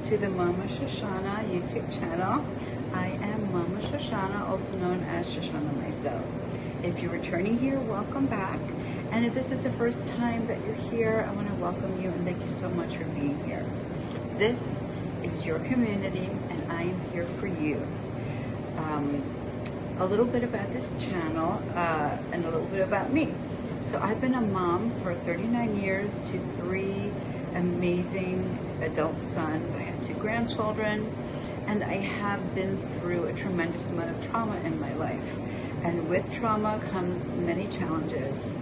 to the Momma Shoshana YouTube channel. I am Momma Shoshana, also known as Shoshana myself. If you're returning here, welcome back. And if this is the first time that you're here, I want to welcome you and thank you so much for being here. This is your community and I am here for you. A little bit about this channel and a little bit about me. So I've been a mom for 39 years to 3 amazing adult sons. I have 2 grandchildren, and I have been through a tremendous amount of trauma in my life. And with trauma comes many challenges.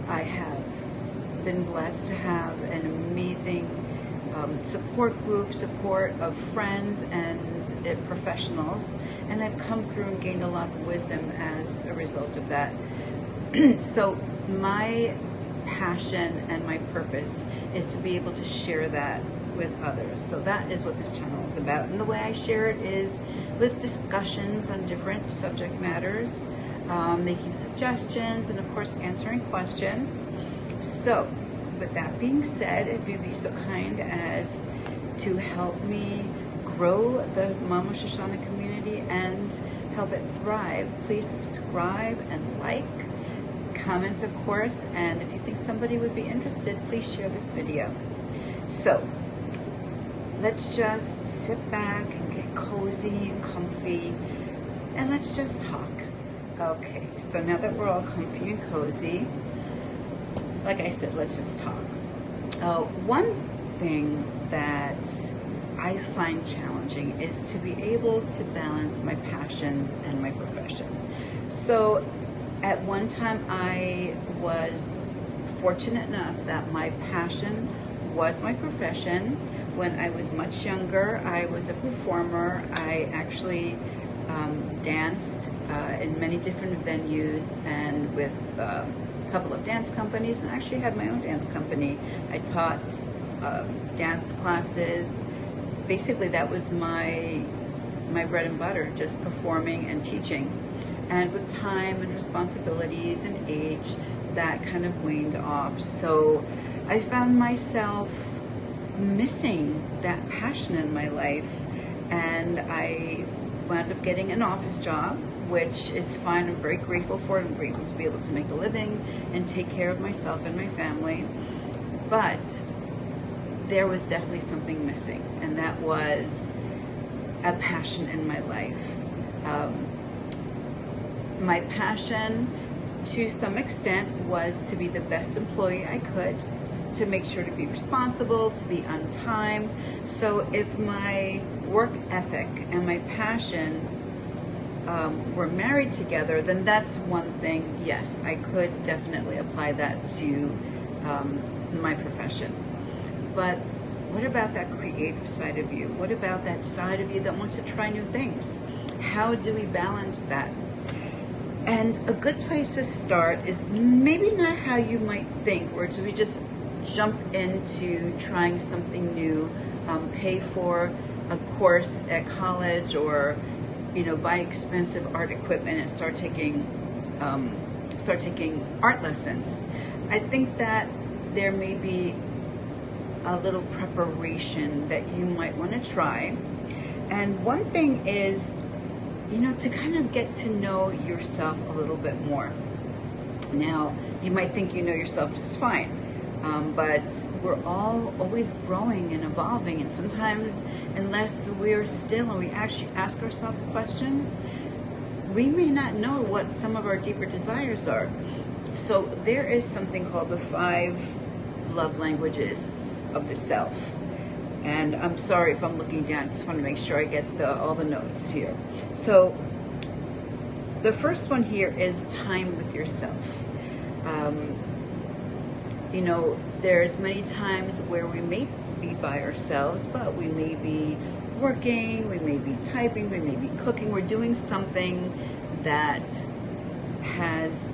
I have been blessed to have an amazing support group, support of friends and professionals, and I've come through and gained a lot of wisdom as a result of that. So my passion and my purpose is to be able to share that with others. So that is what this channel is about. And the way I share it is with discussions on different subject matters, making suggestions, and of course answering questions. So with that being said, if you'd be so kind as to help me grow the Momma Shoshana community and help it thrive, please subscribe and like, comment of course, and if you think somebody would be interested, please share this video. So let's just sit back and get cozy and comfy and let's just talk. Okay, so now that we're all comfy and cozy, like I said, let's just talk. One thing that I find challenging is to be able to balance my passions and my profession. So at one time I was fortunate enough that my passion was my profession. When I was much younger, I was a performer. I actually danced in many different venues and with a couple of dance companies, and actually had my own dance company. I taught dance classes. Basically that was my bread and butter, just performing and teaching. And with time and responsibilities and age, that kind of waned off. So I found myself missing that passion in my life, and I wound up getting an office job, which is fine. I'm very grateful for it. I'm grateful to be able to make a living and take care of myself and my family. But there was definitely something missing, and that was a passion in my life. My passion, to some extent, was to be the best employee I could, to make sure to be responsible, to be on time. So if my work ethic and my passion were married together, then that's one thing. Yes, I could definitely apply that to my profession. But what about that creative side of you? What about that side of you that wants to try new things? How do we balance that? And a good place to start is maybe not how you might think, where we just jump into trying something new, pay for a course at college, or buy expensive art equipment and start taking art lessons. I think that there may be a little preparation that you might want to try. And one thing is, to kind of get to know yourself a little bit more. Now, you might think you know yourself just fine, but we're all always growing and evolving, and sometimes unless we're still and we actually ask ourselves questions, we may not know what some of our deeper desires are. So there is something called the 5 love languages of the self. And I'm sorry if I'm looking down, just want to make sure I get all the notes here. So the first one here is time with yourself. There's many times where we may be by ourselves, but we may be working, we may be typing, we may be cooking, we're doing something that has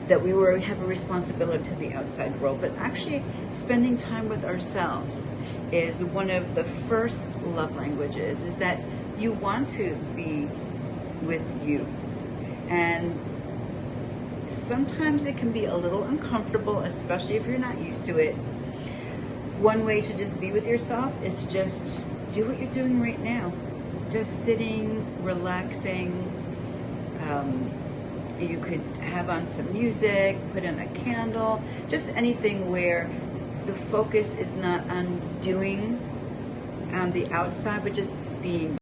that we have a responsibility to the outside world. But actually spending time with ourselves is one of the first love languages, is that you want to be with you. And sometimes it can be a little uncomfortable, especially if you're not used to it, one way to just be with yourself is just do what you're doing right now. Just sitting, relaxing. You could have on some music, put in a candle, just anything where the focus is not on doing on the outside, but just being